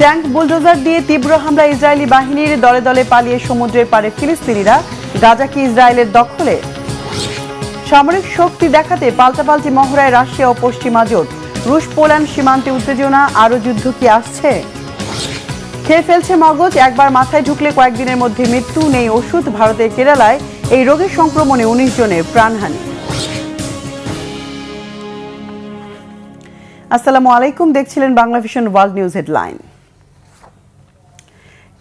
Tank bulldozer দিয়ে তীব্র হামলা ইসরায়েলি বাহিনীর, দলে দলে পালিয়ে সমুদ্রের পারে ফিলিস্তিনিরা। গাজা কি ইসরায়েলের দখলে? সামরিক শক্তি দেখাতে পাল্টাপাল্টি মহড়ায় রাশিয়া ও পশ্চিমা জোট। রুশ পোল্যান্ড সীমান্তে উত্তেজনা, আরও যুদ্ধ কি আসছে? খেয়ে ফেলছে মগজ, একবার মাথায় ঢুকলে কয়েকদিনের মধ্যে মৃত্যু, নেই ওষুধ। ভারতের কেরালায় এই রোগের সংক্রমণে 19 জনের প্রাণহানি। আসসালামু আলাইকুম, দেখছিলেন Bangla vision world news headline.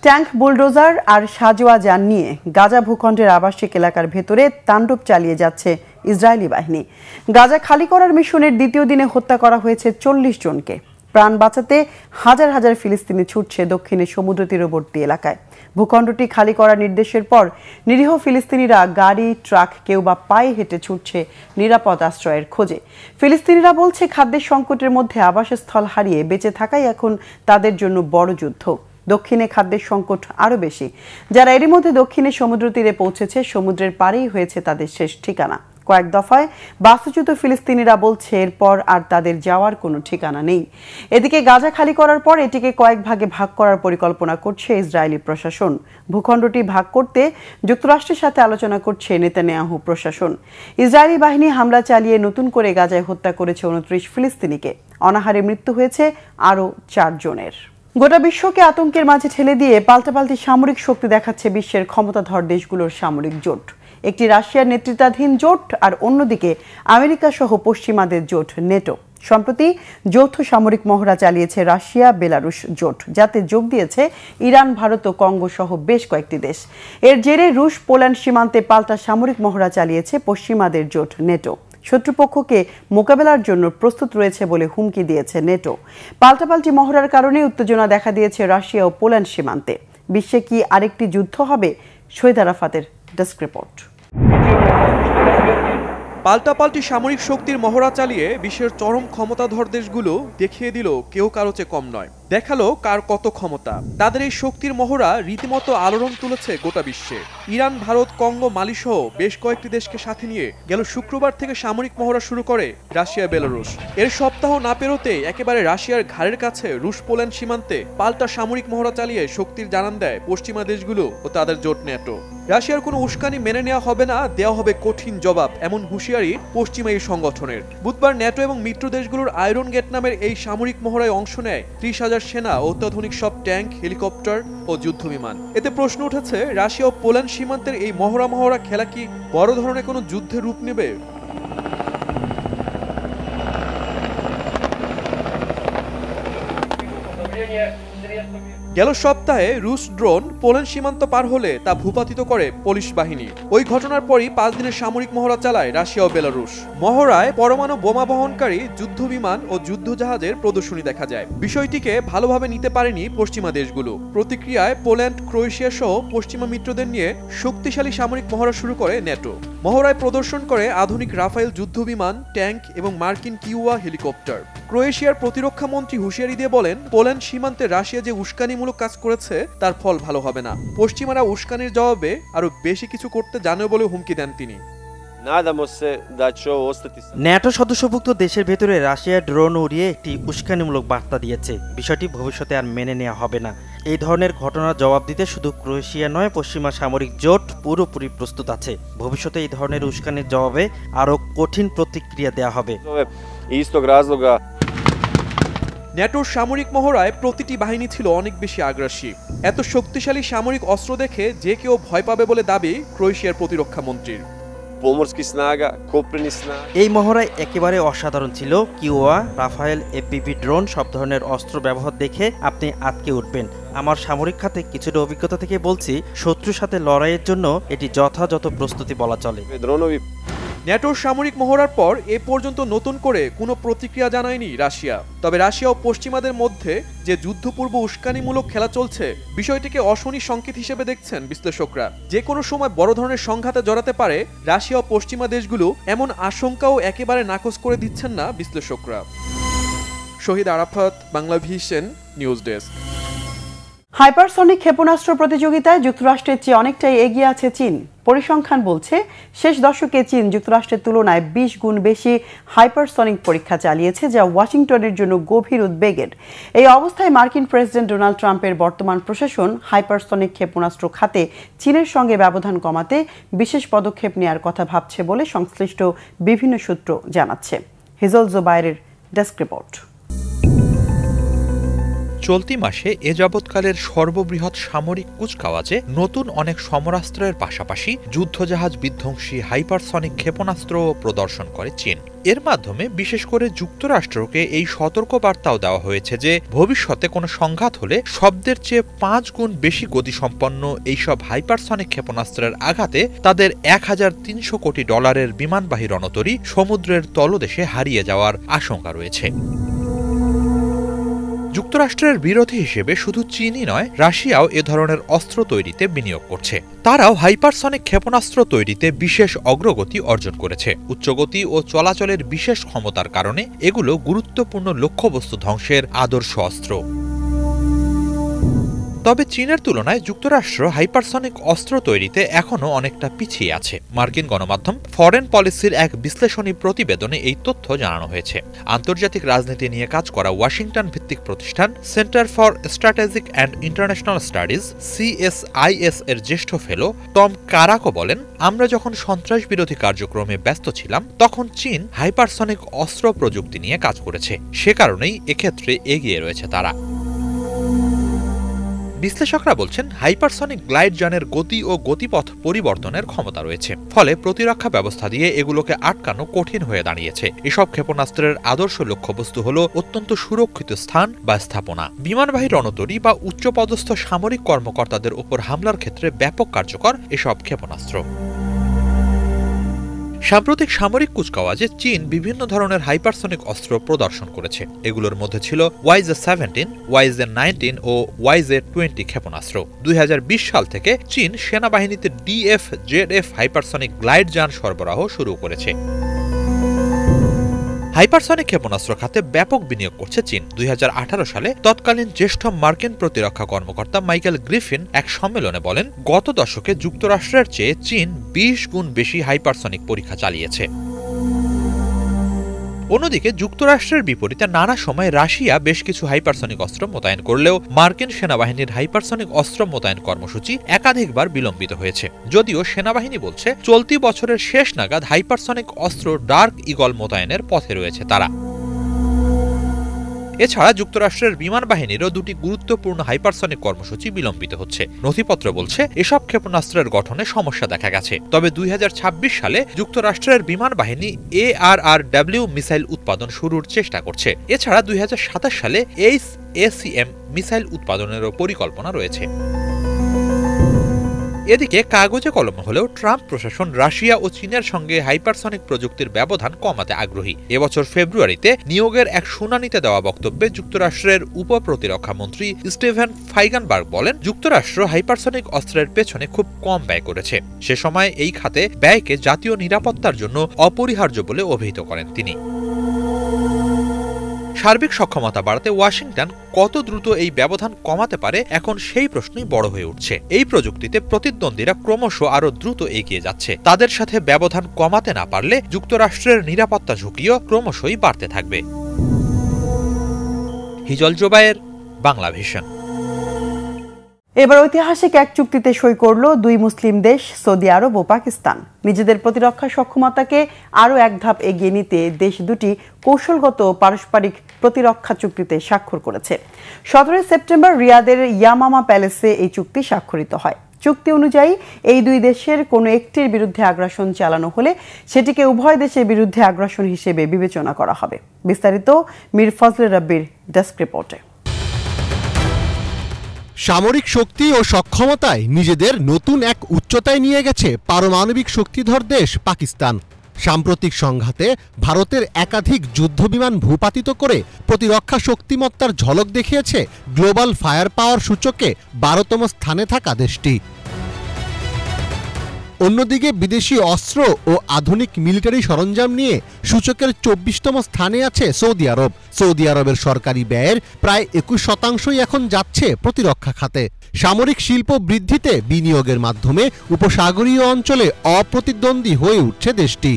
Tank, bulldozer আর সাজোয়া যান নিয়ে গাজা ভূখণ্ডের আবাসিক এলাকার ভেতরে তাণ্ডব চালিয়ে যাচ্ছে ইসরায়েলি বাহিনী। গাজা খালি করার মিশনের দ্বিতীয় দিনে হত্যা করা হয়েছে 40 জনকে। প্রাণ বাঁচাতে হাজার হাজার ফিলিস্তিনি ছুটছে দক্ষিণে সমুদ্র তীরবর্তী এলাকায়। ভূখণ্ডটি খালি করার নির্দেশের পর নিরীহ ফিলিস্তিনিরা গাড়ি, ট্রাক, কেউ বা পায়ে হেঁটে ছুটছে নিরাপদ আশ্রয়ের খোঁজে। ফিলিস্তিনিরা বলছে, খাদ্যের সংকটের মধ্যে আবাসস্থল হারিয়ে বেঁচে থাকাই এখন তাদের জন্য বড় যুদ্ধ। দক্ষিণে খাদ্যের সংকট আরও বেশি। যারা এরই মধ্যে দক্ষিণে সমুদ্র তীরে পৌঁছেছে, সমুদ্রের পাড়েই হয়েছে তাদের শেষ ঠিকানা। কয়েক দফায় বাস্তুচ্যুত ফিলিস্তিনিরা বলছে এরপর আর তাদের যাওয়ার কোনো ঠিকানা নেই। এদিকে গাজা খালি করার পর এটিকে কয়েক ভাগে ভাগ করার পরিকল্পনা করছে ইসরায়েলি প্রশাসন। ভূখণ্ডটি ভাগ করতে যুক্তরাষ্ট্রের সাথে আলোচনা করছে নেতানিয়াহু প্রশাসন। ইসরায়েলি বাহিনী হামলা চালিয়ে নতুন করে গাজায় হত্যা করেছে 29 ফিলিস্তিনিকে। অনাহারে মৃত্যু হয়েছে আরও 4 জনের। গোটা বিশ্বকে আতঙ্কের মাঝে ঠেলে দিয়ে পাল্টাপাল্টি সামরিক শক্তি দেখাচ্ছে বিশ্বের ক্ষমতাধর দেশগুলোর সামরিক জোট। একটি রাশিয়ার নেতৃত্বাধীন জোট, আর অন্যদিকে আমেরিকা সহ পশ্চিমাদের জোট নেটো। সম্প্রতি যৌথ সামরিক মহড়া চালিয়েছে রাশিয়া বেলারুশ জোট, যাতে যোগ দিয়েছে ইরান, ভারত ও কঙ্গো সহ বেশ কয়েকটি দেশ। এর জেরে রুশ পোল্যান্ড সীমান্তে পাল্টা সামরিক মহড়া চালিয়েছে পশ্চিমাদের জোট নেটো। শত্রুপক্ষকে মোকাবেলার জন্য প্রস্তুত রয়েছে বলে হুমকি দিয়েছে নেটো। পাল্টাপাল্টি মহড়ার কারণে উত্তেজনা দেখা দিয়েছে রাশিয়া ও পোল্যান্ড সীমান্তে। বিশ্বে কি আরেকটি যুদ্ধ হবে? শহীদ আরাফাতের ডেস্ক রিপোর্ট। পাল্টাপাল্টি সামরিক শক্তির মহড়া চালিয়ে বিশ্বের চরম ক্ষমতাধর দেশগুলো দেখিয়ে দিল কেউ কারো চেয়ে কম নয়, দেখালো কার কত ক্ষমতা। তাদের এই শক্তির মহড়া রীতিমতো আলোড়ন তুলেছে গোটা বিশ্বে। ইরান, ভারত, কঙ্গো, মালি সহ বেশ কয়েকটি দেশকে সাথে নিয়ে গেল শুক্রবার থেকে সামরিক মহড়া শুরু করে রাশিয়া বেলারুশ। এর সপ্তাহ না পেরোতে একেবারে রাশিয়ার ঘাড়ের কাছে রুশ পোল্যান্ড সীমান্তে পাল্টা সামরিক মহড়া চালিয়ে শক্তির জানান দেয় পশ্চিমা দেশগুলো ও তাদের জোট নেটো। রাশিয়ার কোনো উস্কানি মেনে নেওয়া হবে না, দেওয়া হবে কঠিন জবাব, এমন হুঁশিয়ারি পশ্চিমা এই সংগঠনের। বুধবার নেটো এবং মিত্র দেশগুলোর আয়রন গেট নামের এই সামরিক মহড়ায় অংশ নেয় 30,000 সেনা, অত্যাধুনিক সব ট্যাঙ্ক, হেলিকপ্টার ও যুদ্ধ বিমান। এতে প্রশ্ন উঠেছে, রাশিয়া ও পোল্যান্ড সীমান্তের এই মহড়া খেলা কি বড় ধরনের কোনো যুদ্ধের রূপ নেবে? গেল সপ্তাহে রুশ ড্রোন পোল্যান্ড সীমান্ত পার হলে তা ভূপাতিত করে পুলিশ বাহিনী। ওই ঘটনার পরই 5 দিনের সামরিক মহড়া চালায় রাশিয়া ও বেলারুশ। মহড়ায় পরমাণু বোমা বহনকারী যুদ্ধ বিমান ও যুদ্ধ জাহাজের প্রদর্শনী দেখা যায়। বিষয়টিকে ভালোভাবে নিতে পারেনি পশ্চিমা দেশগুলো। প্রতিক্রিয়ায় পোল্যান্ড, ক্রোয়েশিয়া সহ পশ্চিমা মিত্রদের নিয়ে শক্তিশালী সামরিক মহড়া শুরু করে নেটো। মহড়ায় প্রদর্শন করে আধুনিক রাফায়েল যুদ্ধ বিমান, ট্যাঙ্ক এবং মার্কিন কিউয়া হেলিকপ্টার। ক্রোয়েশিয়ার প্রতিরক্ষা মন্ত্রী হুঁশিয়ারি দিয়ে বলেন, পোল্যান্ড সীমান্তে রাশিয়া যে উস্কানিমূলক কাজ করেছে তার ফল ভালো হবে না। পশ্চিমারা উস্কানির জবাবে আরো বেশি কিছু করতে জানে বলে হুমকি দেন তিনি। ন্যাটো সদস্যভুক্ত দেশের ভেতরে রাশিয়া ড্রোন উড়িয়ে একটি উস্কানিমূলক বার্তা দিয়েছে। বিষয়টি ভবিষ্যতে আর মেনে নেওয়া হবে না। এই ধরনের ঘটনার জবাব দিতে শুধু ক্রোয়েশিয়া নয়, পশ্চিমা সামরিক জোট পুরোপুরি প্রস্তুত আছে। ভবিষ্যতে এই ধরনের উস্কানির জবাবে আরো কঠিন প্রতিক্রিয়া দেওয়া হবে। ন্যাটোর সামরিক মহড়ায় প্রতিটি বাহিনী ছিল অনেক বেশি আগ্রাসী। এত শক্তিশালী সামরিক অস্ত্র দেখে যে কেউ ভয় পাবে বলে দাবি ক্রোয়েশিয়ার প্রতিরক্ষা মন্ত্রীর। এই মহড়ায় একেবারে অসাধারণ ছিল। কিউয়া, রাফায়েল, এপিভি ড্রোন সব ধরনের অস্ত্র ব্যবহার দেখে আপনি আটকে উঠবেন। আমার সামরিক খাতে কিছুটা অভিজ্ঞতা থেকে বলছি, শত্রুর সাথে লড়াইয়ের জন্য এটি যথাযথ প্রস্তুতি বলা চলে। ন্যাটোর সামরিক মহড়ার পর এ পর্যন্ত নতুন করে কোনো প্রতিক্রিয়া জানায়নি রাশিয়া। তবে রাশিয়া ও পশ্চিমাদের মধ্যে যে যুদ্ধপূর্ব উস্কানিমূলক খেলা চলছে, বিষয়টিকে অশনি সংকেত হিসেবে দেখছেন বিশ্লেষকরা। যে কোনো সময় বড় ধরনের সংঘাতে জড়াতে পারে রাশিয়া ও পশ্চিমা দেশগুলো, এমন আশঙ্কাও একেবারে নাকচ করে দিচ্ছেন না বিশ্লেষকরা। Shahid Arafat, Bangla vision news desk. Hypersonic ক্ষেপণাস্ত্র প্রতিযোগিতায় যুক্তরাষ্ট্রের চেয়ে অনেকটাই এগিয়ে আছে চীন। পরিসংখ্যান বলছে শেষ দশকে চীন যুক্তরাষ্ট্রের তুলনায় 20 গুণ বেশি হাইপারসনিক পরীক্ষা চালিয়েছে, যা ওয়াশিংটনের জন্য গভীর উদ্বেগের। এই অবস্থায় মার্কিন প্রেসিডেন্ট ডোনাল্ড ট্রাম্পের বর্তমান প্রশাসন হাইপারসনিক ক্ষেপণাস্ত্র খাতে চীনের সঙ্গে ব্যবধান কমাতে বিশেষ পদক্ষেপ নেওয়ার কথা ভাবছে বলে সংশ্লিষ্ট বিভিন্ন সূত্র জানাচ্ছে। হিজল জোবায়েরের ডেস্ক রিপোর্ট। চলতি মাসে এ যাবৎকালের সর্ববৃহৎ সামরিক কুচকাওয়াজে নতুন অনেক সমরাস্ত্রের পাশাপাশি যুদ্ধজাহাজ বিধ্বংসী হাইপারসনিক ক্ষেপণাস্ত্র প্রদর্শন করে চীন। এর মাধ্যমে বিশেষ করে যুক্তরাষ্ট্রকে এই সতর্কবার্তাও দেওয়া হয়েছে যে ভবিষ্যতে কোনো সংঘাত হলে শব্দের চেয়ে 5 গুণ বেশি গতিসম্পন্ন এইসব হাইপারসনিক ক্ষেপণাস্ত্রের আঘাতে তাদের $1,300 কোটি বিমানবাহী রণতরী সমুদ্রের তলদেশে হারিয়ে যাওয়ার আশঙ্কা রয়েছে। যুক্তরাষ্ট্রের বিরোধী হিসেবে শুধু চীনই নয়, রাশিয়াও এ ধরনের অস্ত্র তৈরিতে বিনিয়োগ করছে। তারাও হাইপারসনিক ক্ষেপণাস্ত্র তৈরিতে বিশেষ অগ্রগতি অর্জন করেছে। উচ্চগতি ও চলাচলের বিশেষ ক্ষমতার কারণে এগুলো গুরুত্বপূর্ণ লক্ষ্যবস্তু ধ্বংসের আদর্শ অস্ত্র। তবে চীনের তুলনায় যুক্তরাষ্ট্র হাইপারসনিক অস্ত্র তৈরিতে এখনও অনেকটা পিছিয়ে আছে। মার্কিন গণমাধ্যম ফরেন পলিসির এক বিশ্লেষণী প্রতিবেদনে এই তথ্য জানানো হয়েছে। আন্তর্জাতিক রাজনীতি নিয়ে কাজ করা ওয়াশিংটন ভিত্তিক প্রতিষ্ঠান centre for strategic and international studies CSIS এর জ্যেষ্ঠ ফেলো টম কারাকো বলেন, আমরা যখন সন্ত্রাস বিরোধী কার্যক্রমে ব্যস্ত ছিলাম তখন চীন হাইপারসনিক অস্ত্র প্রযুক্তি নিয়ে কাজ করেছে। সে কারণেই এক্ষেত্রে এগিয়ে রয়েছে তারা। বিশ্লেষকরা বলছেন, হাইপারসনিক গ্লাইড যানের গতি ও গতিপথ পরিবর্তনের ক্ষমতা রয়েছে, ফলে প্রতিরক্ষা ব্যবস্থা দিয়ে এগুলোকে আটকানো কঠিন হয়ে দাঁড়িয়েছে। এসব ক্ষেপণাস্ত্রের আদর্শ লক্ষ্যবস্তু হল অত্যন্ত সুরক্ষিত স্থান বা স্থাপনা, বিমানবাহী রণতরী বা উচ্চপদস্থ সামরিক কর্মকর্তাদের উপর হামলার ক্ষেত্রে ব্যাপক কার্যকর এসব ক্ষেপণাস্ত্র। সাম্প্রতিক সামরিক কুচকাওয়াজে চীন বিভিন্ন ধরনের হাইপারসনিক অস্ত্র প্রদর্শন করেছে। এগুলোর মধ্যে ছিল YJ-17, YJ-19 ও YJ-20 ক্ষেপণাস্ত্র। 2020 সাল থেকে চীন সেনাবাহিনীতে DF-ZF হাইপারসনিক গ্লাইড যান সরবরাহ শুরু করেছে। হাইপারসনিক ক্ষেপণাস্ত্র খাতে ব্যাপক বিনিয়োগ করছে চীন। 2018 সালে তৎকালীন জ্যেষ্ঠ মার্কিন প্রতিরক্ষা কর্মকর্তা মাইকেল গ্রিফিন এক সম্মেলনে বলেন, গত দশকে যুক্তরাষ্ট্রের চেয়ে চীন 20 গুণ বেশি হাইপারসনিক পরীক্ষা চালিয়েছে। অন্যদিকে যুক্তরাষ্ট্রের বিপরীতে নানা সময় রাশিয়া বেশ কিছু হাইপারসনিক অস্ত্র মোতায়েন করলেও মার্কিন সেনাবাহিনীর হাইপারসনিক অস্ত্র মোতায়েন কর্মসূচি একাধিকবার বিলম্বিত হয়েছে। যদিও সেনাবাহিনী বলছে চলতি বছরের শেষ নাগাদ হাইপারসনিক অস্ত্র ডার্ক ঈগল মোতায়েনের পথে রয়েছে তারা। এছাড়া যুক্তরাষ্ট্রের বিমান বাহিনীরও দুটি গুরুত্বপূর্ণ হাইপারসনিক কর্মসূচি বিলম্বিত হচ্ছে। নথিপত্র বলছে এসব ক্ষেপণাস্ত্রের গঠনে সমস্যা দেখা গেছে। তবে 2026 সালে যুক্তরাষ্ট্রের বিমান বাহিনী ARRW মিসাইল উৎপাদন শুরুর চেষ্টা করছে। এছাড়া 2027 সালে ACM মিসাইল উৎপাদনেরও পরিকল্পনা রয়েছে। এদিকে কাগজে কলমে হলেও ট্রাম্প প্রশাসন রাশিয়া ও চীনের সঙ্গে হাইপারসনিক প্রযুক্তির ব্যবধান কমাতে আগ্রহী। এবছর ফেব্রুয়ারিতে নিয়োগের এক শুনানিতে দেওয়া বক্তব্যে যুক্তরাষ্ট্রের উপ প্রতিরক্ষা মন্ত্রী স্টিভেন ফাইগানবার্গ বলেন, যুক্তরাষ্ট্র হাইপারসনিক অস্ত্রের পেছনে খুব কম ব্যয় করেছে। সে সময় এই খাতে ব্যয়কে জাতীয় নিরাপত্তার জন্য অপরিহার্য বলে অভিহিত করেন তিনি। সার্বিক সক্ষমতা বাড়াতে ওয়াশিংটন কত দ্রুত এই ব্যবধান কমাতে পারে, এখন সেই প্রশ্নই বড় হয়ে উঠছে। এই প্রযুক্তিতে প্রতিদ্বন্দ্বীরা ক্রমশ আরো দ্রুত এগিয়ে যাচ্ছে। তাদের সাথে ব্যবধান কমাতে না পারলে যুক্তরাষ্ট্রের নিরাপত্তা ঝুঁকিও ক্রমশই বাড়তে থাকবে। হিজল জোবায়ের, বাংলা ভিশন। এবার ঐতিহাসিক এক চুক্তিতে সই করল দুই মুসলিম দেশ সৌদি আরব ও পাকিস্তান। নিজেদের প্রতিরক্ষা সক্ষমতাকে আরও এক ধাপ এগিয়ে নিতে দেশ দুটি কৌশলগত পারস্পরিক প্রতিরক্ষা চুক্তিতে স্বাক্ষর করেছে। 17 সেপ্টেম্বর রিয়াদের ইয়ামামা প্যালেসে এই চুক্তি স্বাক্ষরিত হয়। চুক্তি অনুযায়ী এই দুই দেশের কোনো একটির বিরুদ্ধে আগ্রাসন চালানো হলে সেটিকে উভয় দেশের বিরুদ্ধে আগ্রাসন হিসেবে বিবেচনা করা হবে। বিস্তারিত মীর ফজলে রাব্বির ডেস্ক রিপোর্টে। সামরিক শক্তি ও সক্ষমতায় নিজেদের নতুন এক উচ্চতায় নিয়ে গেছে পারমাণবিক শক্তিধর দেশ পাকিস্তান। সাম্প্রতিক সংঘাতে ভারতের একাধিক যুদ্ধবিমান ভূপাতিত করে প্রতিরক্ষা শক্তিমত্তার ঝলক দেখিয়েছে গ্লোবাল ফায়ার পাওয়ার সূচকে 12তম স্থানে থাকা দেশটি। অন্যদিকে বিদেশি অস্ত্র ও আধুনিক মিলিটারি সরঞ্জাম নিয়ে সূচকের 24তম স্থানে আছে সৌদি আরব। সৌদি আরবের সরকারি ব্যয়ের প্রায় 21% এখন যাচ্ছে প্রতিরক্ষা খাতে। সামরিক শিল্প বৃদ্ধিতে বিনিয়োগের মাধ্যমে উপসাগরীয় অঞ্চলে অপ্রতিদ্বন্দ্বী হয়ে উঠছে দেশটি।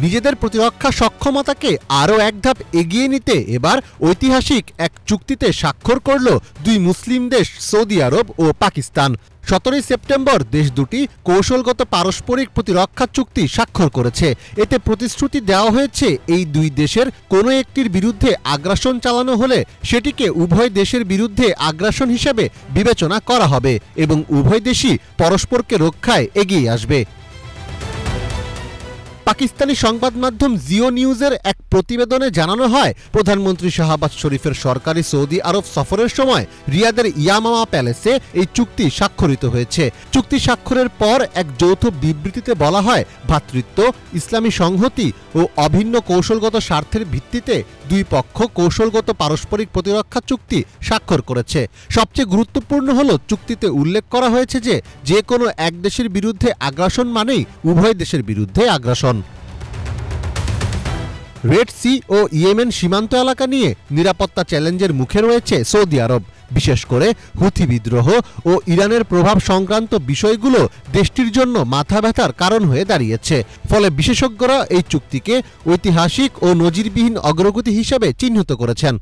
নিজেদের প্রতিরক্ষা সক্ষমতাকে আরও এক ধাপ এগিয়ে নিতে এবার ঐতিহাসিক এক চুক্তিতে স্বাক্ষর করল দুই মুসলিম দেশ সৌদি আরব ও পাকিস্তান। 17 সেপ্টেম্বর দেশ দুটি কৌশলগত পারস্পরিক প্রতিরক্ষা চুক্তি স্বাক্ষর করেছে। এতে প্রতিশ্রুতি দেওয়া হয়েছে এই দুই দেশের কোনো একটির বিরুদ্ধে আগ্রাসন চালানো হলে সেটিকে উভয় দেশের বিরুদ্ধে আগ্রাসন হিসেবে বিবেচনা করা হবে এবং উভয় দেশই পরস্পরকে রক্ষায় এগিয়ে আসবে। পাকিস্তানি সংবাদ মাধ্যম জিও নিউজের এক প্রতিবেদনে জানানো হয়, প্রধানমন্ত্রী শাহবাজ শরীফের সরকারি সৌদি আরব সফরের সময় রিয়াদের ইয়ামামা প্যালেসে এই চুক্তি স্বাক্ষরিত হয়েছে। চুক্তি স্বাক্ষরের পর এক যৌথ বিবৃতিতে বলা হয়, ভ্রাতৃত্ব, ইসলামী সংহতি ও অভিন্ন কৌশলগত স্বার্থের ভিত্তিতে দুই পক্ষ কৌশলগত পারস্পরিক প্রতিরক্ষা চুক্তি স্বাক্ষর করেছে। সবচেয়ে গুরুত্বপূর্ণ হলো চুক্তিতে উল্লেখ করা হয়েছে যে কোনো এক দেশের বিরুদ্ধে আগ্রাসন মানেই উভয় দেশের বিরুদ্ধে আগ্রাসন। রেড সি ও ইয়েমেন সীমান্ত এলাকা নিয়ে নিরাপত্তা চ্যালেঞ্জের মুখে রয়েছে সৌদি আরব। বিশেষ করে হুথি বিদ্রোহ ও ইরানের প্রভাব সংক্রান্ত বিষয়গুলো দেশটির জন্য মাথা ব্যথার কারণ হয়ে দাঁড়িয়েছে। ফলে বিশেষজ্ঞরা এই চুক্তিকে ঐতিহাসিক ও নজিরবিহীন অগ্রগতি হিসেবে চিহ্নিত করেছেন।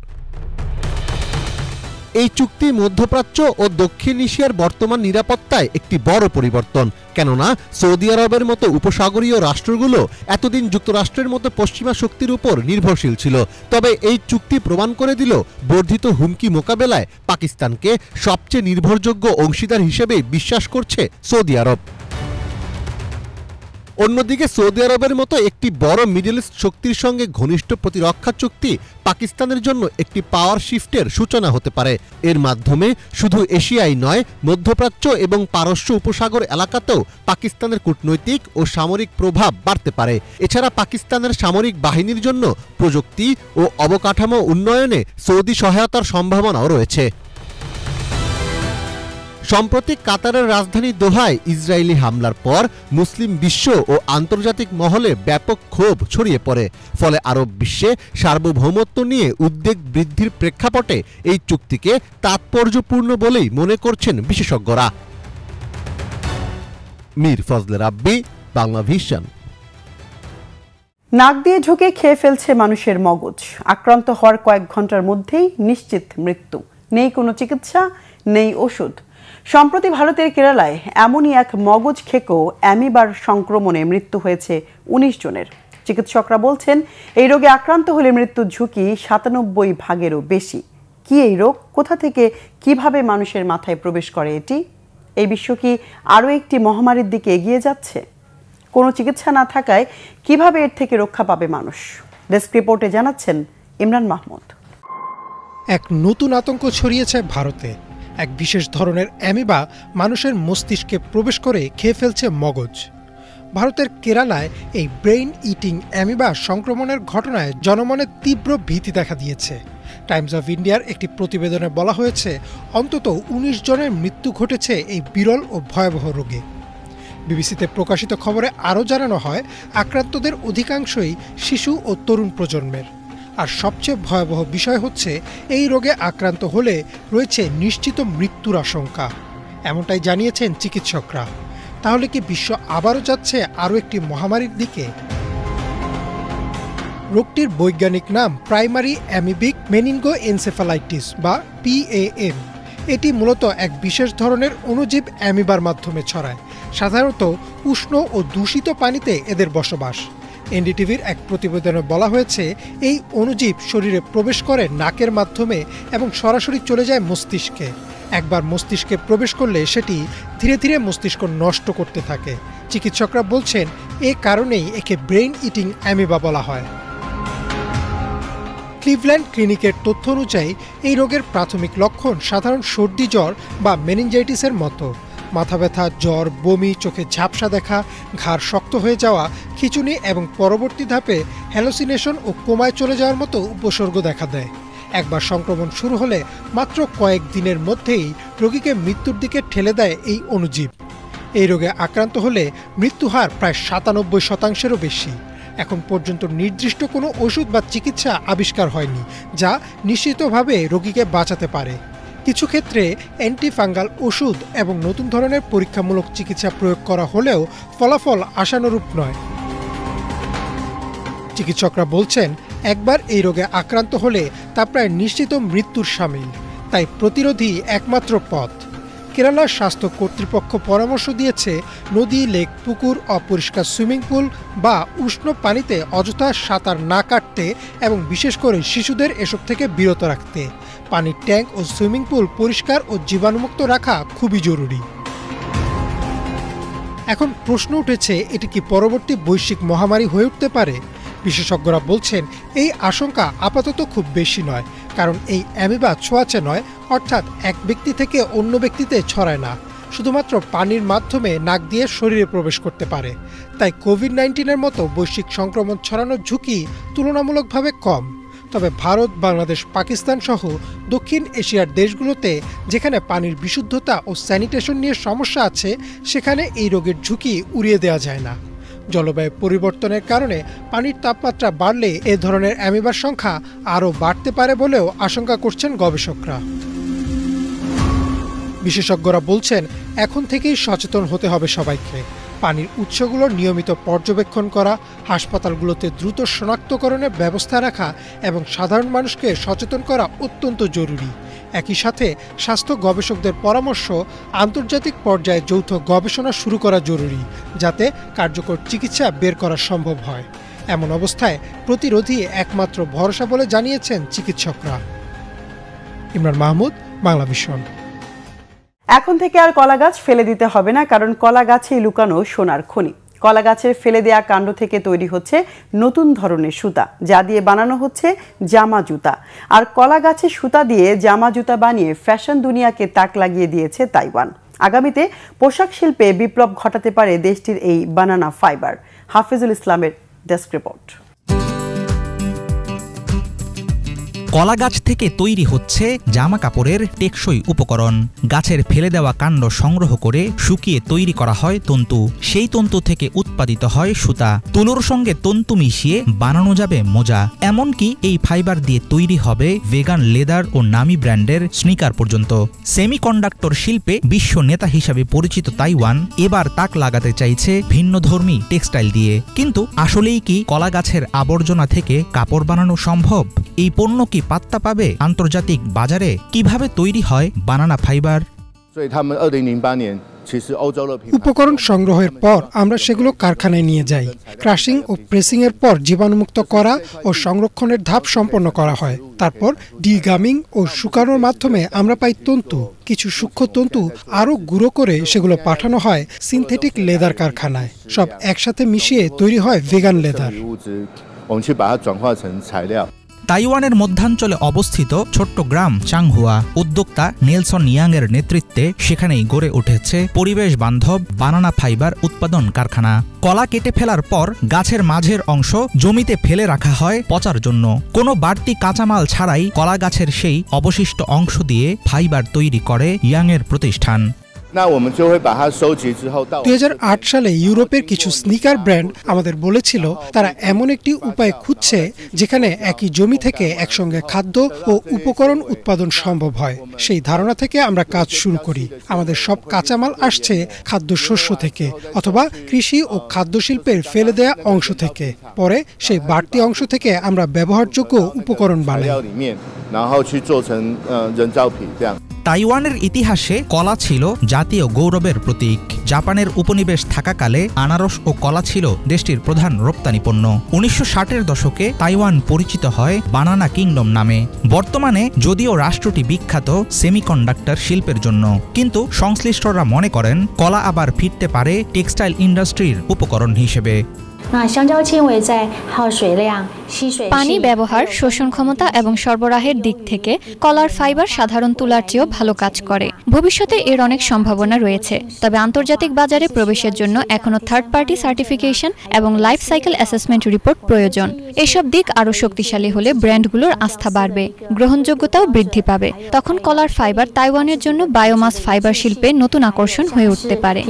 এই চুক্তি মধ্যপ্রাচ্য ও দক্ষিণ এশিয়ার বর্তমান নিরাপত্তায় একটি বড় পরিবর্তন। কেননা সৌদি আরবের মতো উপসাগরীয় রাষ্ট্রগুলো এতদিন যুক্তরাষ্ট্রের মতো পশ্চিমা শক্তির উপর নির্ভরশীল ছিল। তবে এই চুক্তি প্রমাণ করে দিল, বর্ধিত হুমকি মোকাবেলায় পাকিস্তানকে সবচেয়ে নির্ভরযোগ্য অংশীদার হিসেবে বিশ্বাস করছে সৌদি আরব। অন্যদিকে সৌদি আরবের মতো একটি বড় মিডল ইস্ট শক্তির সঙ্গে ঘনিষ্ঠ প্রতিরক্ষা চুক্তি পাকিস্তানের জন্য একটি পাওয়ার শিফটের সূচনা হতে পারে। এর মাধ্যমে শুধু এশিয়াই নয়, মধ্যপ্রাচ্য এবং পারস্য উপসাগর এলাকাতেও পাকিস্তানের কূটনৈতিক ও সামরিক প্রভাব বাড়তে পারে। এছাড়া পাকিস্তানের সামরিক বাহিনীর জন্য প্রযুক্তি ও অবকাঠামো উন্নয়নে সৌদি সহায়তার সম্ভাবনাও রয়েছে। সম্প্রতি কাতারের রাজধানী দোহায় ইসরায়েলি হামলার পর মুসলিম বিশ্ব ও আন্তর্জাতিক মহলে ব্যাপক ক্ষোভ ছড়িয়ে পড়ে। ফলে আরব বিশ্বে সার্বভৌমত্ব নিয়ে উদ্বেগ বৃদ্ধির প্রেক্ষাপটে এই চুক্তিকে তাৎপর্যপূর্ণ বলেই মনে করছেন বিশেষজ্ঞরা। মীর ফজলে রাব্বি, বাংলা ভিশন। নাক দিয়ে ঢুকে খেয়ে ফেলছে মানুষের মগজ। আক্রান্ত হওয়ার কয়েক ঘন্টার মধ্যেই নিশ্চিত মৃত্যু। নেই কোনো চিকিৎসা, নেই ওষুধ। সম্প্রতি ভারতের কেরালায় এমনই এক মগজ খেকো অ্যামিবার সংক্রমণে মৃত্যু হয়েছে 19 জনের। চিকিৎসকরা বলছেন, এই রোগে আক্রান্ত হলে মৃত্যুর ঝুঁকি 97%-এরও বেশি। কি এই রোগ, কোথা থেকে কিভাবে মানুষের মাথায় প্রবেশ করে এটি? এই বিশ্ব কি আরও একটি মহামারীর দিকে এগিয়ে যাচ্ছে? কোনো চিকিৎসা না থাকায় কিভাবে এর থেকে রক্ষা পাবে মানুষ? ডেস্ক রিপোর্টে জানাচ্ছেন ইমরান মাহমুদ। এক নতুন আতঙ্ক ছড়িয়েছে ভারতে। এক বিশেষ ধরনের অ্যামিবা মানুষের মস্তিষ্কে প্রবেশ করে খেয়ে ফেলছে মগজ। ভারতের কেরালায় এই ব্রেইন ইটিং অ্যামিবা সংক্রমণের ঘটনায় জনমনে তীব্র ভীতি দেখা দিয়েছে। টাইমস অফ ইন্ডিয়ার একটি প্রতিবেদনে বলা হয়েছে, অন্তত 19 জনের মৃত্যু ঘটেছে এই বিরল ও ভয়াবহ রোগে। বিবিসিতে প্রকাশিত খবরে আরও জানানো হয়, আক্রান্তদের অধিকাংশই শিশু ও তরুণ প্রজন্মের। আর সবচেয়ে ভয়াবহ বিষয় হচ্ছে, এই রোগে আক্রান্ত হলে রয়েছে নিশ্চিত মৃত্যুর আশঙ্কা। এমনটাই জানিয়েছেন চিকিৎসকরা। তাহলে কি বিশ্ব আবারও যাচ্ছে আরও একটি মহামারীর দিকে? রোগটির বৈজ্ঞানিক নাম প্রাইমারি অ্যামিবিক মেনিনগোএনসেফালাইটিস বা PAM। এটি মূলত এক বিশেষ ধরনের অণুজীব অ্যামিবার মাধ্যমে ছড়ায়। সাধারণত উষ্ণ ও দূষিত পানিতে এদের বসবাস। এনডিটিভির এক প্রতিবেদনে বলা হয়েছে, এই অণুজীব শরীরে প্রবেশ করে নাকের মাধ্যমে এবং সরাসরি চলে যায় মস্তিষ্কে। একবার মস্তিষ্কে প্রবেশ করলে সেটি ধীরে ধীরে মস্তিষ্ক নষ্ট করতে থাকে। চিকিৎসকরা বলছেন, এ কারণেই একে ব্রেইন ইটিং অ্যামিবা বলা হয়। ক্লিভল্যান্ড ক্লিনিকের তথ্য অনুযায়ী এই রোগের প্রাথমিক লক্ষণ সাধারণ সর্দি জ্বর বা মেনিনজাইটিসের মতো। মাথা ব্যথা, জ্বর, বমি, চোখে ঝাপসা দেখা, ঘাড় শক্ত হয়ে যাওয়া, খিঁচুনি এবং পরবর্তী ধাপে হ্যালোসিনেশন ও কোমায় চলে যাওয়ার মতো উপসর্গ দেখা দেয়। একবার সংক্রমণ শুরু হলে মাত্র কয়েক দিনের মধ্যেই রোগীকে মৃত্যুর দিকে ঠেলে দেয় এই অণুজীব। এই রোগে আক্রান্ত হলে মৃত্যুহার প্রায় ৯৭%-এরও বেশি। এখন পর্যন্ত নির্দিষ্ট কোনো ওষুধ বা চিকিৎসা আবিষ্কার হয়নি যা নিশ্চিতভাবে রোগীকে বাঁচাতে পারে। কিছু ক্ষেত্রে অ্যান্টিফাঙ্গাল ওষুধ এবং নতুন ধরনের পরীক্ষামূলক চিকিৎসা প্রয়োগ করা হলেও ফলাফল আশানুরূপ নয়। চিকিৎসকরা বলছেন, একবার এই রোগে আক্রান্ত হলে তা প্রায় নিশ্চিত মৃত্যুর শামিল, তাই প্রতিরোধই একমাত্র পথ। কেরালার স্বাস্থ্য কর্তৃপক্ষ পরামর্শ দিয়েছে নদী, লেক, পুকুর, অপরিষ্কার সুইমিং পুল বা উষ্ণ পানিতে অযথা সাঁতার না কাটতে এবং বিশেষ করে শিশুদের এসব থেকে বিরত রাখতে। পানির ট্যাঙ্ক ও সুইমিং পুল পরিষ্কার ও জীবাণুমুক্ত রাখা খুবই জরুরি। এখন প্রশ্ন উঠেছে, এটি কি পরবর্তী বৈশ্বিক মহামারী হয়ে উঠতে পারে? বিশেষজ্ঞরা বলছেন, এই আশঙ্কা আপাতত খুব বেশি নয়, কারণ এই অ্যামিবা ছোঁয়াচে নয়, অর্থাৎ এক ব্যক্তি থেকে অন্য ব্যক্তিতে ছড়ায় না, শুধুমাত্র পানির মাধ্যমে নাক দিয়ে শরীরে প্রবেশ করতে পারে। তাই কোভিড-19-এর মতো বৈশ্বিক সংক্রমণ ছড়ানোর ঝুঁকি তুলনামূলকভাবে কম। তবে ভারত, বাংলাদেশ, পাকিস্তান সহ দক্ষিণ এশিয়ার দেশগুলোতে যেখানে পানির বিশুদ্ধতা ও স্যানিটেশন নিয়ে সমস্যা আছে, সেখানে এই রোগের ঝুঁকি উড়িয়ে দেওয়া যায় না। জলবায়ু পরিবর্তনের কারণে পানির তাপমাত্রা বাড়লে এ ধরনের অ্যামিবার সংখ্যা আরও বাড়তে পারে বলেও আশঙ্কা করছেন গবেষকরা। বিশেষজ্ঞরা বলছেন, এখন থেকেই সচেতন হতে হবে সবাইকে। পানির উৎসগুলোর নিয়মিত পর্যবেক্ষণ করা, হাসপাতালগুলোতে দ্রুত শনাক্তকরণের ব্যবস্থা রাখা এবং সাধারণ মানুষকে সচেতন করা অত্যন্ত জরুরি। একই সাথে স্বাস্থ্য গবেষকদের পরামর্শ, আন্তর্জাতিক পর্যায়ে যৌথ গবেষণা শুরু করা জরুরি, যাতে কার্যকর চিকিৎসা বের করা সম্ভব হয়। এমন অবস্থায় প্রতিরোধই একমাত্র ভরসা বলে জানিয়েছেন চিকিৎসকরা। ইমরান মাহমুদ, বাংলা ভিশন। এখন থেকে আর কলা গাছ ফেলে দিতে হবে না, কারণ কলা গাছেই লুকানো সোনার খনি। কলা গাছের ফেলে দেয়া কাণ্ড থেকে তৈরি হচ্ছে নতুন ধরনের সুতা, যা দিয়ে বানানো হচ্ছে জামা জুতা। আর কলা গাছের সুতা দিয়ে জামা জুতা বানিয়ে ফ্যাশন দুনিয়াকে তাক লাগিয়ে দিয়েছে তাইওয়ান। আগামীতে পোশাক শিল্পে বিপ্লব ঘটাতে পারে দেশটির এই বানানা ফাইবার। হাফিজুল ইসলামের ডেস্ক রিপোর্ট। কলা গাছ থেকে তৈরি হচ্ছে জামা কাপড়ের টেকসই উপকরণ। গাছের ফেলে দেওয়া কাণ্ড সংগ্রহ করে শুকিয়ে তৈরি করা হয় তন্তু। সেই তন্তু থেকে উৎপাদিত হয় সুতা। তুলোর সঙ্গে তন্তু মিশিয়ে বানানো যাবে মোজা। এমনকি এই ফাইবার দিয়ে তৈরি হবে ভেগান লেদার ও নামি ব্র্যান্ডের স্নিকার পর্যন্ত। সেমিকন্ডাক্টর শিল্পে বিশ্ব নেতা হিসাবে পরিচিত তাইওয়ান এবার তাক লাগাতে চাইছে ভিন্নধর্মী টেক্সটাইল দিয়ে। কিন্তু আসলেই কি কলা গাছের আবর্জনা থেকে কাপড় বানানো সম্ভব? এই পণ্য কি পাত্তা পাবে আন্তর্জাতিক বাজারে? কিভাবে তৈরি হয় বানানা ফাইবার? উপকরণ সংগ্রহের পর আমরা সেগুলো কারখানায় নিয়ে যাই। ক্রাশিং ও প্রেসিং এর পর জীবাণুমুক্ত করা ও সংরক্ষণের ধাপ সম্পন্ন করা হয়। তারপর ডিগামিং ও শুকানোর মাধ্যমে আমরা পাই তন্তু। কিছু সূক্ষ্ম তন্তু আরও গুঁড়ো করে সেগুলো পাঠানো হয় সিনথেটিক লেদার কারখানায়। সব একসাথে মিশিয়ে তৈরি হয় ভেগান লেদার। তাইওয়ানের মধ্যাঞ্চলে অবস্থিত ছোট্ট গ্রাম চাংহুয়া। উদ্যোক্তা নেলসন ইয়াংয়ের নেতৃত্বে সেখানেই গড়ে উঠেছে পরিবেশ বান্ধব বানানা ফাইবার উৎপাদন কারখানা। কলা কেটে ফেলার পর গাছের মাঝের অংশ জমিতে ফেলে রাখা হয় পচার জন্য। কোনো বাড়তি কাঁচামাল ছাড়াই কলা গাছের সেই অবশিষ্ট অংশ দিয়ে ফাইবার তৈরি করে ইয়াংয়ের প্রতিষ্ঠান। 2008 সালে ইউরোপের কিছু স্নিকার ব্র্যান্ড আমাদের বলেছিল তারা এমন একটি উপায় খুঁজছে যেখানে একই জমি থেকে একসঙ্গে খাদ্য ও উপকরণ উৎপাদন সম্ভব হয়। সেই ধারণা থেকে আমরা কাজ শুরু করি। আমাদের সব কাঁচামাল আসছে খাদ্যশস্য থেকে অথবা কৃষি ও খাদ্য শিল্পের ফেলে দেয়া অংশ থেকে। পরে সেই বাড়তি অংশ থেকে আমরা ব্যবহারযোগ্য উপকরণ বানাই। তাইওয়ানের ইতিহাসে কলা ছিল জাতীয় গৌরবের প্রতীক। জাপানের উপনিবেশ থাকাকালে আনারস ও কলা ছিল দেশটির প্রধান রপ্তানি পণ্য। 1960-এর দশকে তাইওয়ান পরিচিত হয় বানানা কিংডম নামে। বর্তমানে যদিও রাষ্ট্রটি বিখ্যাত সেমিকন্ডাক্টর শিল্পের জন্য, কিন্তু সংশ্লিষ্টরা মনে করেন কলা আবার ফিরতে পারে টেক্সটাইল ইন্ডাস্ট্রির উপকরণ হিসেবে। পানি ব্যবহার, শোষণ ক্ষমতা এবং সরবরাহের দিক থেকে কলার ফাইবার সাধারণ তুলার চেয়েও ভালো কাজ করে। ভবিষ্যতে এর অনেক সম্ভাবনা রয়েছে, তবে আন্তর্জাতিক বাজারে প্রবেশের জন্য এখনো থার্ড পার্টি সার্টিফিকেশন এবং লাইফ সাইকেল অ্যাসেসমেন্ট রিপোর্ট প্রয়োজন। এসব দিক আরও শক্তিশালী হলে ব্র্যান্ডগুলোর আস্থা বাড়বে, গ্রহণযোগ্যতাও বৃদ্ধি পাবে। তখন কলার ফাইবার তাইওয়ানের জন্য বায়োমাস ফাইবার শিল্পে নতুন আকর্ষণ হয়ে উঠতে পারে।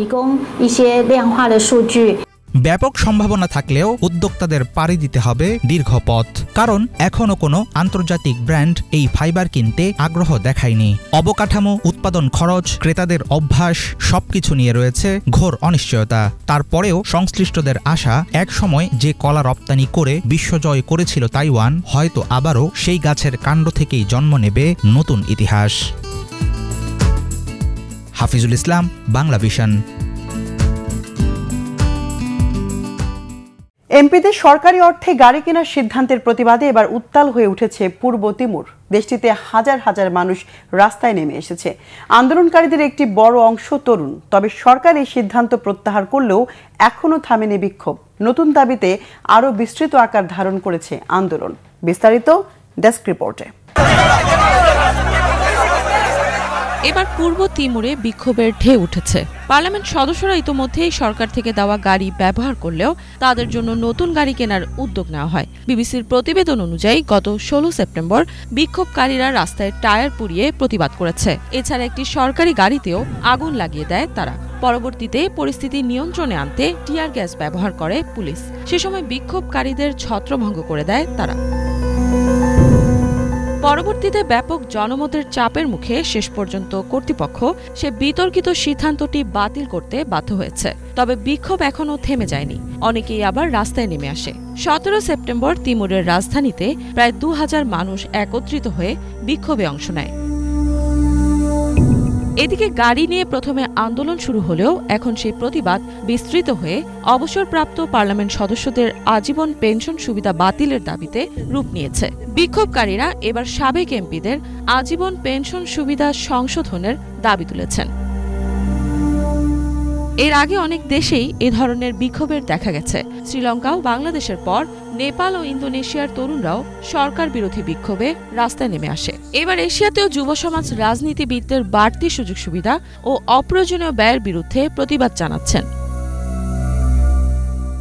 ব্যাপক সম্ভাবনা থাকলেও উদ্যোক্তাদের পাড়ি দিতে হবে দীর্ঘ পথ, কারণ এখনো কোনো আন্তর্জাতিক ব্র্যান্ড এই ফাইবার কিনতে আগ্রহ দেখায়নি। অবকাঠামো, উৎপাদন খরচ, ক্রেতাদের অভ্যাস সবকিছু নিয়ে রয়েছে ঘোর অনিশ্চয়তা। তারপরেও সংশ্লিষ্টদের আশা, এক সময় যে কলা রপ্তানি করে বিশ্বজয় করেছিল তাইওয়ান, হয়তো আবারও সেই গাছের কাণ্ড থেকেই জন্ম নেবে নতুন ইতিহাস। হাফিজুল ইসলাম, বাংলা ভিশন। এমপিদের সরকারি অর্থে গাড়ি কেনার সিদ্ধান্তের প্রতিবাদে এবার উত্তাল হয়ে উঠেছে পূর্ব তিমুর। দেশটিতে হাজার হাজার মানুষ রাস্তায় নেমে এসেছে। আন্দোলনকারীদের একটি বড় অংশ তরুণ। তবে সরকার এই সিদ্ধান্ত প্রত্যাহার করলেও এখনও থামেনি বিক্ষোভ। নতুন দাবিতে আরও বিস্তৃত আকার ধারণ করেছে আন্দোলন। বিস্তারিত ডেস্ক রিপোর্টে। এবার পূর্ব তিমুরে বিক্ষোভের ঢেউ উঠেছে। পার্লামেন্ট সদস্যরা ইতোমধ্যেই সরকার থেকে দেওয়া গাড়ি ব্যবহার করলেও তাদের জন্য নতুন গাড়ি কেনার উদ্যোগ নেওয়া হয়। বিবিসির প্রতিবেদন অনুযায়ী গত 16 সেপ্টেম্বর বিক্ষোভকারীরা রাস্তায় টায়ার পুড়িয়ে প্রতিবাদ করেছে। এছাড়া একটি সরকারি গাড়িতেও আগুন লাগিয়ে দেয় তারা। পরবর্তীতে পরিস্থিতি নিয়ন্ত্রণে আনতে টিয়ার গ্যাস ব্যবহার করে পুলিশ। সে সময় বিক্ষোভকারীদের ছত্রভঙ্গ করে দেয় তারা। পরবর্তীতে ব্যাপক জনমতের চাপের মুখে শেষ পর্যন্ত কর্তৃপক্ষ সে বিতর্কিত সিদ্ধান্তটি বাতিল করতে বাধ্য হয়েছে। তবে বিক্ষোভ এখনও থেমে যায়নি। অনেকেই আবার রাস্তায় নেমে আসে। 17 সেপ্টেম্বর তিমুরের রাজধানীতে প্রায় 2000 মানুষ একত্রিত হয়ে বিক্ষোভে অংশ নেয়। এদিকে গাড়ি নিয়ে প্রথমে আন্দোলন শুরু হলেও এখন সেই প্রতিবাদ বিস্তৃত হয়ে অবসরপ্রাপ্ত পার্লামেন্ট সদস্যদের আজীবন পেনশন সুবিধা বাতিলের দাবিতে রূপ নিয়েছে। বিক্ষোভকারীরা এবার সাবেক এমপিদের আজীবন পেনশন সুবিধা সংশোধনের দাবি তুলেছেন। এর আগে অনেক দেশেই এ ধরনের বিক্ষোভের দেখা গেছে। শ্রীলঙ্কা ও বাংলাদেশের পর নেপাল ও ইন্দোনেশিয়ার তরুণরাও সরকার বিরোধী বিক্ষোভে রাস্তায় নেমে আসে। এবার এশিয়াতেও যুব সমাজ রাজনীতিবিদদের বাড়তি সুযোগ সুবিধা ও অপ্রয়োজনীয় ব্যয়ের বিরুদ্ধে প্রতিবাদ জানাচ্ছেন।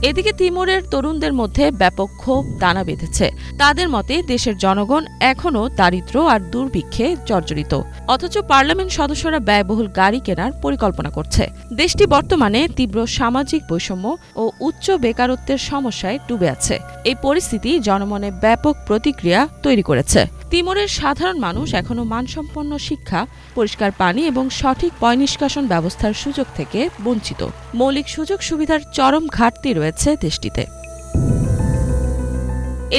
এদিকে তিমুরের তরুণদের মধ্যে ব্যাপক ক্ষোভ দানা বেঁধেছে। তাদের মতে দেশের জনগণ এখনও দারিদ্র্য আর দুর্ভিক্ষে জর্জরিত, অথচ পার্লামেন্ট সদস্যরা ব্যয়বহুল গাড়ি কেনার পরিকল্পনা করছে। দেশটি বর্তমানে তীব্র সামাজিক বৈষম্য ও উচ্চ বেকারত্বের সমস্যায় ডুবে আছে। এই পরিস্থিতি জনমনে ব্যাপক প্রতিক্রিয়া তৈরি করেছে। তিমুরের সাধারণ মানুষ এখনও মানসম্পন্ন শিক্ষা, পরিষ্কার পানি এবং সঠিক পয়ঃনিষ্কাশন ব্যবস্থার সুযোগ থেকে বঞ্চিত। মৌলিক সুযোগ সুবিধার চরম ঘাটতি রয়েছে দেশটিতে।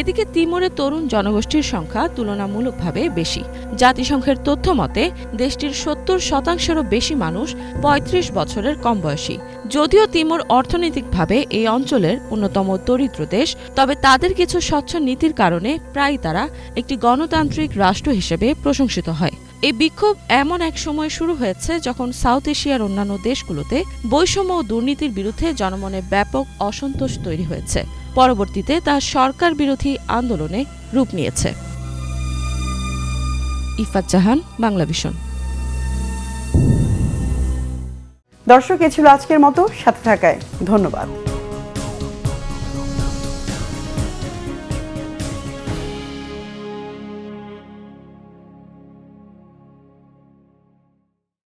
এদিকে তিমুরের তরুণ জনগোষ্ঠীর সংখ্যা তুলনামূলকভাবে বেশি। জাতিসংঘের তথ্য মতে দেশটির 70%-এরও বেশি মানুষ 35 বছরের কম বয়সী। যদিও তিমুর অর্থনৈতিকভাবে এই অঞ্চলের অন্যতম দরিদ্র দেশ, তবে তাদের কিছু স্বচ্ছ নীতির কারণে প্রায়ই তারা একটি গণতান্ত্রিক রাষ্ট্র হিসেবে প্রশংসিত হয়। এই বিক্ষোভ এমন এক সময় শুরু হয়েছে যখন সাউথ এশিয়ার অন্যান্য দেশগুলোতে বৈষম্য ও দুর্নীতির বিরুদ্ধে জনমনে ব্যাপক অসন্তোষ তৈরি হয়েছে। পরবর্তীতে তা সরকার বিরোধী আন্দোলনে রূপ নিয়েছে। ইফাত জাহান, বাংলা ভিশন। দর্শক, এ ছিল আজকের মতো। সাথে থাকায় ধন্যবাদ।